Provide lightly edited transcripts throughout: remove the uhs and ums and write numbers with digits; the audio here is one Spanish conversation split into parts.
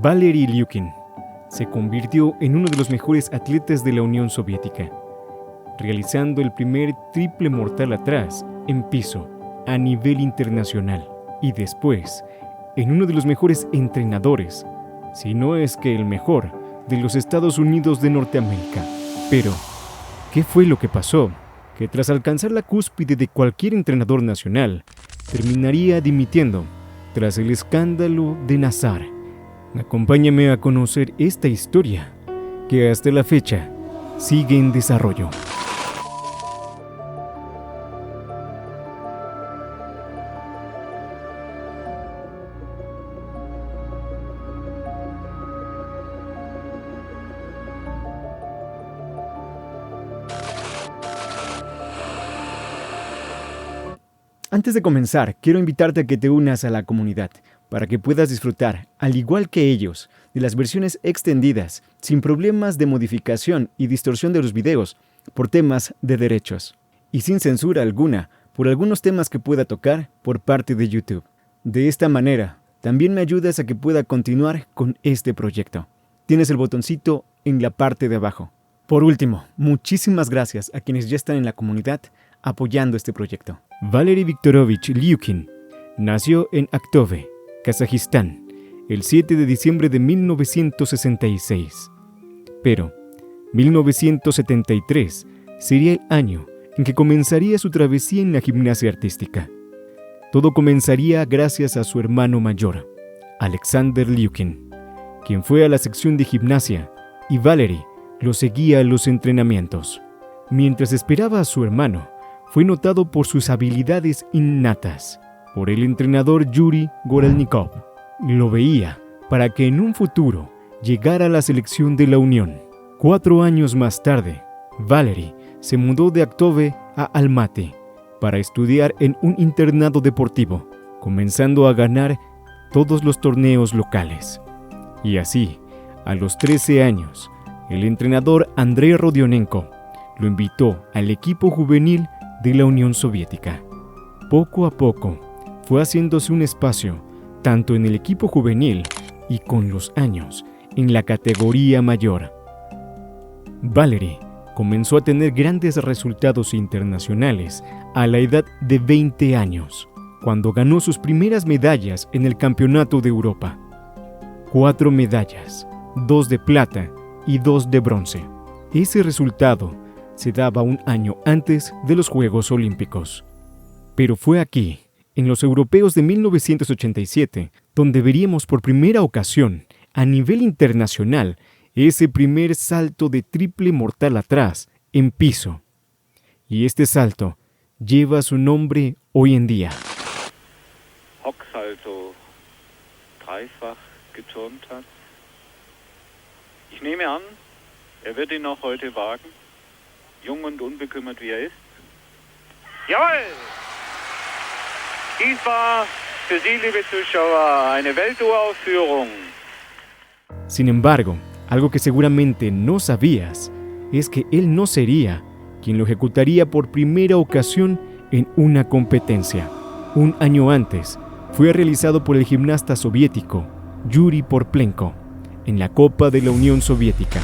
Valery Lyukin se convirtió en uno de los mejores atletas de la Unión Soviética, realizando el primer triple mortal atrás en piso a nivel internacional y después en uno de los mejores entrenadores, si no es que el mejor, de los Estados Unidos de Norteamérica. Pero, ¿qué fue lo que pasó? Que tras alcanzar la cúspide de cualquier entrenador nacional, terminaría dimitiendo tras el escándalo de Nazar. Acompáñame a conocer esta historia, que hasta la fecha sigue en desarrollo. Antes de comenzar, quiero invitarte a que te unas a la comunidad para que puedas disfrutar, al igual que ellos, de las versiones extendidas, sin problemas de modificación y distorsión de los videos por temas de derechos, y sin censura alguna por algunos temas que pueda tocar por parte de YouTube. De esta manera, también me ayudas a que pueda continuar con este proyecto. Tienes el botoncito en la parte de abajo. Por último, muchísimas gracias a quienes ya están en la comunidad apoyando este proyecto. Valery Viktorovich Lyukin nació en Aktove, Kazajistán, el 7 de diciembre de 1966. Pero 1973 sería el año en que comenzaría su travesía en la gimnasia artística. Todo comenzaría gracias a su hermano mayor, Alexander Lyukin, quien fue a la sección de gimnasia y Valery lo seguía a los entrenamientos. Mientras esperaba a su hermano, fue notado por sus habilidades innatas por el entrenador Yuri Gorelnikov. Lo veía para que en un futuro llegara a la selección de la Unión. 4 años más tarde, Valery se mudó de Aktove a Almaty para estudiar en un internado deportivo, comenzando a ganar todos los torneos locales. Y así, a los 13 años, el entrenador Andrei Rodionenko lo invitó al equipo juvenil de la Unión Soviética. Poco a poco, fue haciéndose un espacio, tanto en el equipo juvenil y con los años, en la categoría mayor. Valery comenzó a tener grandes resultados internacionales a la edad de 20 años, cuando ganó sus primeras medallas en el Campeonato de Europa. 4 medallas, 2 de plata y 2 de bronce. Ese resultado se daba un año antes de los Juegos Olímpicos. Pero fue aquí, en los europeos de 1987, donde veríamos por primera ocasión, a nivel internacional, ese primer salto de triple mortal atrás, en piso. Y este salto lleva su nombre hoy en día. Hocksalto dreifach geturnt hat. Ich nehme an, wird ihn auch heute wagen, jung und unbekümmert wie ist. Jawohl! Dies war für Sie, liebe Zuschauer, eine Welturaufführung. Sin embargo, algo que seguramente no sabías es que él no sería quien lo ejecutaría por primera ocasión en una competencia. Un año antes, fue realizado por el gimnasta soviético Yuri Porplenko en la Copa de la Unión Soviética.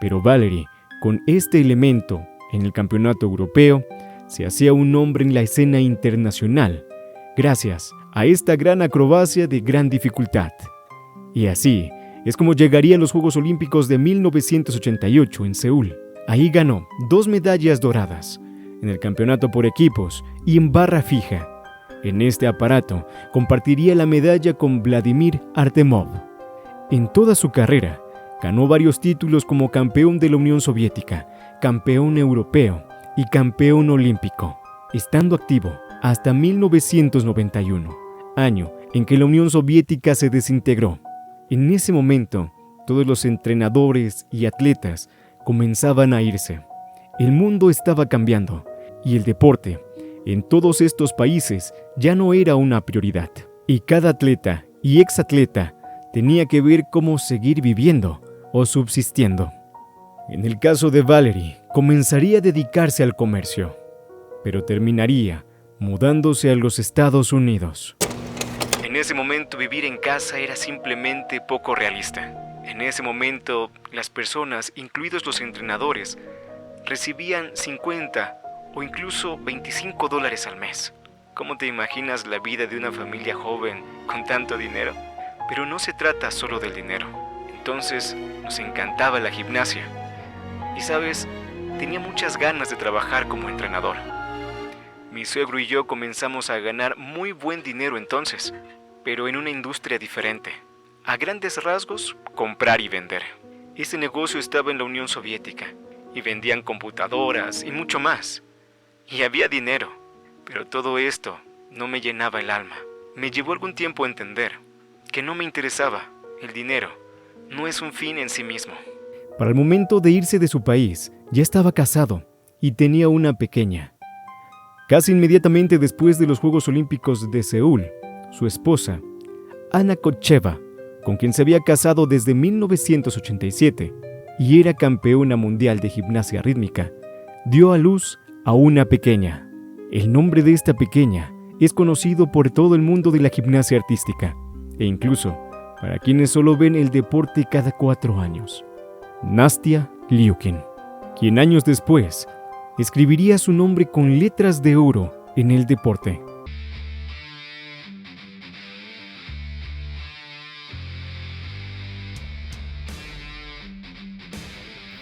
Pero Valery, con este elemento en el campeonato europeo, se hacía un nombre en la escena internacional, gracias a esta gran acrobacia de gran dificultad. Y así es como llegaría a los Juegos Olímpicos de 1988 en Seúl. Ahí ganó 2 medallas doradas, en el campeonato por equipos y en barra fija. En este aparato compartiría la medalla con Vladimir Artemov. En toda su carrera, ganó varios títulos como campeón de la Unión Soviética, campeón europeo y campeón olímpico, estando activo hasta 1991, año en que la Unión Soviética se desintegró. En ese momento, todos los entrenadores y atletas comenzaban a irse. El mundo estaba cambiando y el deporte en todos estos países ya no era una prioridad. Y cada atleta y exatleta tenía que ver cómo seguir viviendo o subsistiendo. En el caso de Valerie, comenzaría a dedicarse al comercio, pero terminaría mudándose a los Estados Unidos. En ese momento vivir en casa era simplemente poco realista. En ese momento las personas, incluidos los entrenadores, recibían 50 o incluso $25 al mes. ¿Cómo te imaginas la vida de una familia joven con tanto dinero? Pero no se trata solo del dinero. Entonces nos encantaba la gimnasia. Y sabes, tenía muchas ganas de trabajar como entrenador. Mi suegro y yo comenzamos a ganar muy buen dinero entonces, pero en una industria diferente. A grandes rasgos, comprar y vender. Ese negocio estaba en la Unión Soviética y vendían computadoras y mucho más. Y había dinero, pero todo esto no me llenaba el alma. Me llevó algún tiempo a entender que no me interesaba. El dinero no es un fin en sí mismo. Para el momento de irse de su país, ya estaba casado y tenía una pequeña. Casi inmediatamente después de los Juegos Olímpicos de Seúl, su esposa, Anna Kocheva, con quien se había casado desde 1987 y era campeona mundial de gimnasia rítmica, dio a luz a una pequeña. El nombre de esta pequeña es conocido por todo el mundo de la gimnasia artística e incluso para quienes solo ven el deporte cada 4 años. Nastia Liukin, quien años después escribiría su nombre con letras de oro en el deporte.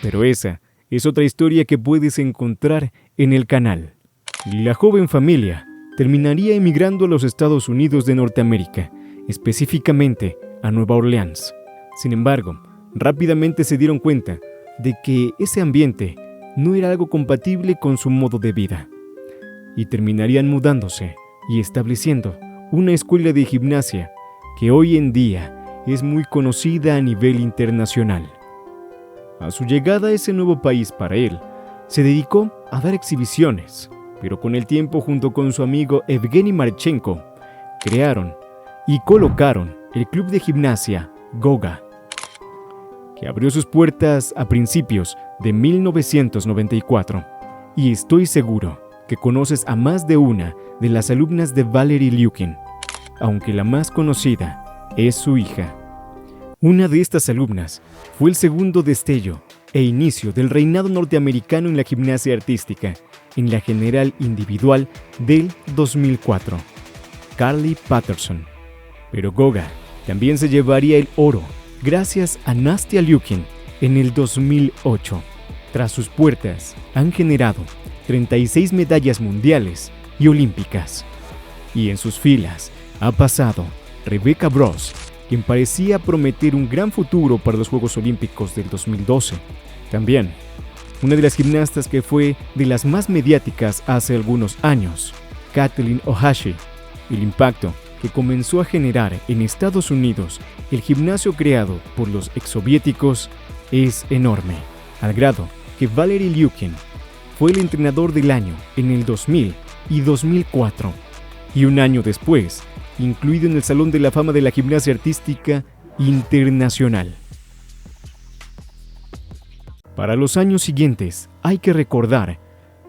Pero esa es otra historia que puedes encontrar en el canal. La joven familia terminaría emigrando a los Estados Unidos de Norteamérica, específicamente a Nueva Orleans. Sin embargo, rápidamente se dieron cuenta de que ese ambiente no era algo compatible con su modo de vida, y terminarían mudándose y estableciendo una escuela de gimnasia que hoy en día es muy conocida a nivel internacional. A su llegada a ese nuevo país para él, se dedicó a dar exhibiciones, pero con el tiempo, junto con su amigo Evgeny Marchenko, crearon y colocaron el club de gimnasia Goga, que abrió sus puertas a principios de 1994. Y estoy seguro que conoces a más de una de las alumnas de Valerie Liukin, aunque la más conocida es su hija. Una de estas alumnas fue el segundo destello e inicio del reinado norteamericano en la gimnasia artística en la general individual del 2004, Carly Patterson. Pero Goga también se llevaría el oro gracias a Nastia Liukin en el 2008. Tras sus puertas han generado 36 medallas mundiales y olímpicas. Y en sus filas ha pasado Rebecca Bross, quien parecía prometer un gran futuro para los Juegos Olímpicos del 2012. También, una de las gimnastas que fue de las más mediáticas hace algunos años, Kathleen Ohashi. El impacto que comenzó a generar en Estados Unidos el gimnasio creado por los exsoviéticos es enorme, al grado que Valerie Liukin fue el entrenador del año en el 2000 y 2004, y un año después, incluido en el Salón de la Fama de la Gimnasia Artística Internacional. Para los años siguientes, hay que recordar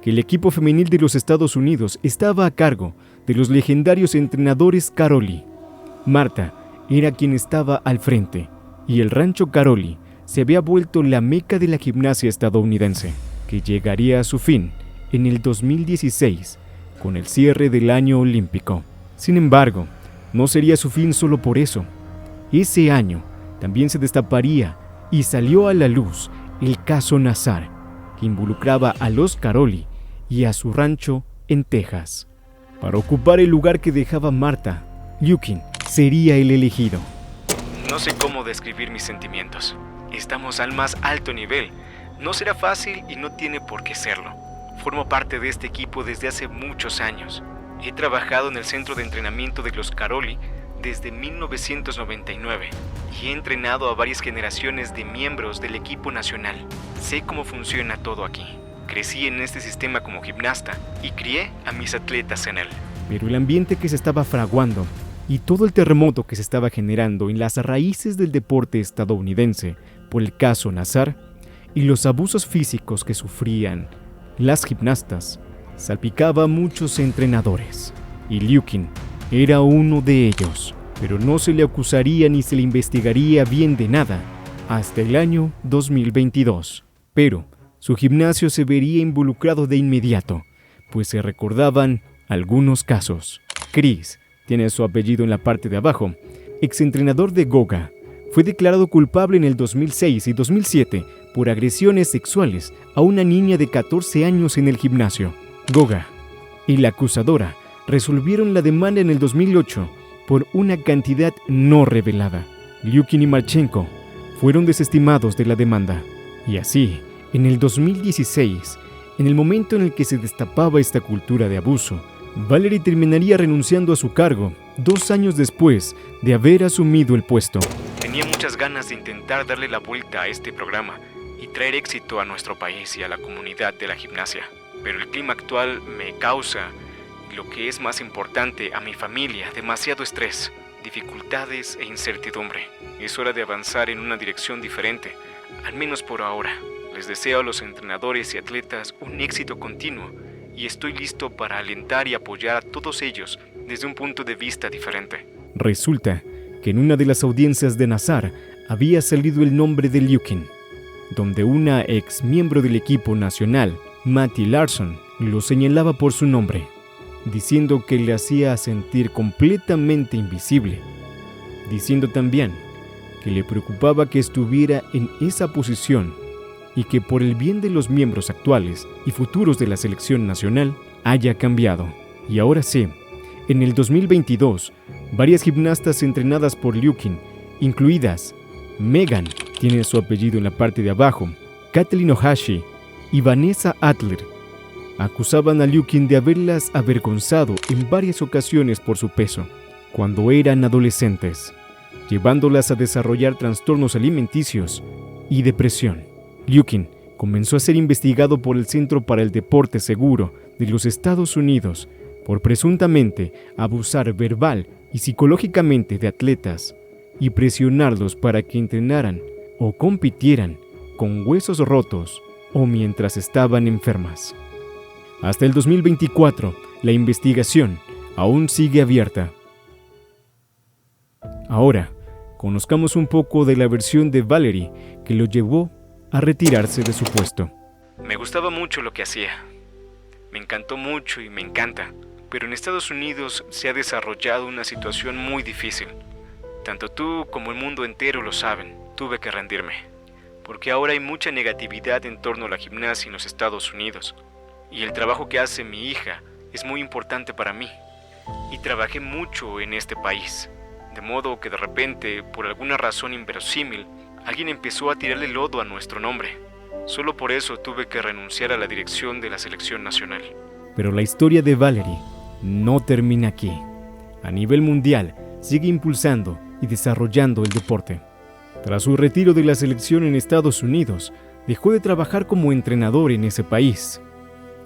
que el equipo femenil de los Estados Unidos estaba a cargo de los legendarios entrenadores Karolyi. Marta era quien estaba al frente, y el rancho Karolyi se había vuelto la meca de la gimnasia estadounidense, que llegaría a su fin en el 2016 con el cierre del año olímpico. Sin embargo, no sería su fin solo por eso. Ese año también se destaparía y salió a la luz el caso Nassar, que involucraba a los Karolyi y a su rancho en Texas. Para ocupar el lugar que dejaba Marta, Liukin sería el elegido. No sé cómo describir mis sentimientos. Estamos al más alto nivel. No será fácil y no tiene por qué serlo. Formo parte de este equipo desde hace muchos años. He trabajado en el centro de entrenamiento de los Karolyi desde 1999 y he entrenado a varias generaciones de miembros del equipo nacional. Sé cómo funciona todo aquí. Crecí en este sistema como gimnasta y crié a mis atletas en él. Pero el ambiente que se estaba fraguando y todo el terremoto que se estaba generando en las raíces del deporte estadounidense por el caso Nassar y los abusos físicos que sufrían las gimnastas, salpicaba a muchos entrenadores, y Liukin era uno de ellos, pero no se le acusaría ni se le investigaría bien de nada hasta el año 2022. Pero su gimnasio se vería involucrado de inmediato, pues se recordaban algunos casos. Chris, tiene su apellido en la parte de abajo, exentrenador de Goga, fue declarado culpable en el 2006 y 2007 por agresiones sexuales a una niña de 14 años en el gimnasio. Goga y la acusadora resolvieron la demanda en el 2008 por una cantidad no revelada. Liukin y Marchenko fueron desestimados de la demanda. Y así, en el 2016, en el momento en el que se destapaba esta cultura de abuso, Valery terminaría renunciando a su cargo 2 años después de haber asumido el puesto. Tenía muchas ganas de intentar darle la vuelta a este programa y traer éxito a nuestro país y a la comunidad de la gimnasia. Pero el clima actual me causa, y lo que es más importante, a mi familia, demasiado estrés, dificultades e incertidumbre. Es hora de avanzar en una dirección diferente, al menos por ahora. Les deseo a los entrenadores y atletas un éxito continuo y estoy listo para alentar y apoyar a todos ellos desde un punto de vista diferente. Resulta que en una de las audiencias de Nassar había salido el nombre de Liukin, donde una ex miembro del equipo nacional, Matty Larson, lo señalaba por su nombre, diciendo que le hacía sentir completamente invisible, diciendo también que le preocupaba que estuviera en esa posición y que por el bien de los miembros actuales y futuros de la selección nacional haya cambiado. Y ahora sí, en el 2022, varias gimnastas entrenadas por Liukin, incluidas Megan, tiene su apellido en la parte de abajo, Kathleen Ohashi y Vanessa Adler, acusaban a Liukin de haberlas avergonzado en varias ocasiones por su peso, cuando eran adolescentes, llevándolas a desarrollar trastornos alimenticios y depresión. Liukin comenzó a ser investigado por el Centro para el Deporte Seguro de los Estados Unidos por presuntamente abusar verbal y psicológicamente de atletas y presionarlos para que entrenaran o compitieran con huesos rotos o mientras estaban enfermas. Hasta el 2024, la investigación aún sigue abierta. Ahora, conozcamos un poco de la versión de Valery que lo llevó a retirarse de su puesto. Me gustaba mucho lo que hacía. Me encantó mucho y me encanta. Pero en Estados Unidos se ha desarrollado una situación muy difícil. Tanto tú como el mundo entero lo saben. Tuve que rendirme. Porque ahora hay mucha negatividad en torno a la gimnasia en los Estados Unidos. Y el trabajo que hace mi hija es muy importante para mí. Y trabajé mucho en este país. De modo que de repente, por alguna razón inverosímil, alguien empezó a tirarle lodo a nuestro nombre. Solo por eso tuve que renunciar a la dirección de la selección nacional. Pero la historia de Valery no termina aquí. A nivel mundial, sigue impulsando y desarrollando el deporte. Tras su retiro de la selección en Estados Unidos, dejó de trabajar como entrenador en ese país.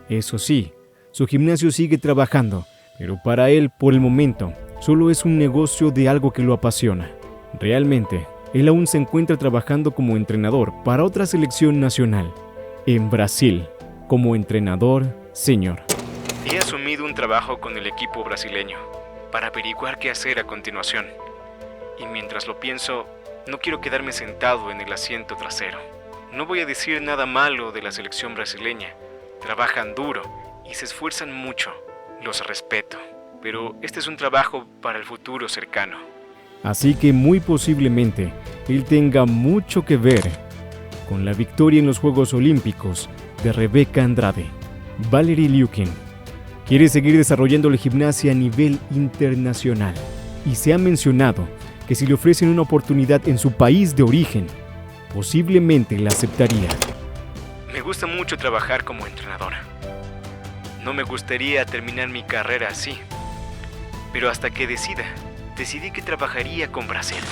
Eso sí, su gimnasio sigue trabajando, pero para él, por el momento, solo es un negocio de algo que lo apasiona. Realmente, él aún se encuentra trabajando como entrenador para otra selección nacional, en Brasil, como entrenador senior. He asumido un trabajo con el equipo brasileño para averiguar qué hacer a continuación. Y mientras lo pienso, no quiero quedarme sentado en el asiento trasero. No voy a decir nada malo de la selección brasileña. Trabajan duro y se esfuerzan mucho. Los respeto. Pero este es un trabajo para el futuro cercano. Así que muy posiblemente él tenga mucho que ver con la victoria en los Juegos Olímpicos de Rebeca Andrade. Valery Liukin quiere seguir desarrollando la gimnasia a nivel internacional y se ha mencionado que si le ofrecen una oportunidad en su país de origen, posiblemente la aceptaría. Me gusta mucho trabajar como entrenadora. No me gustaría terminar mi carrera así, pero hasta que decidí que trabajaría con Brasil.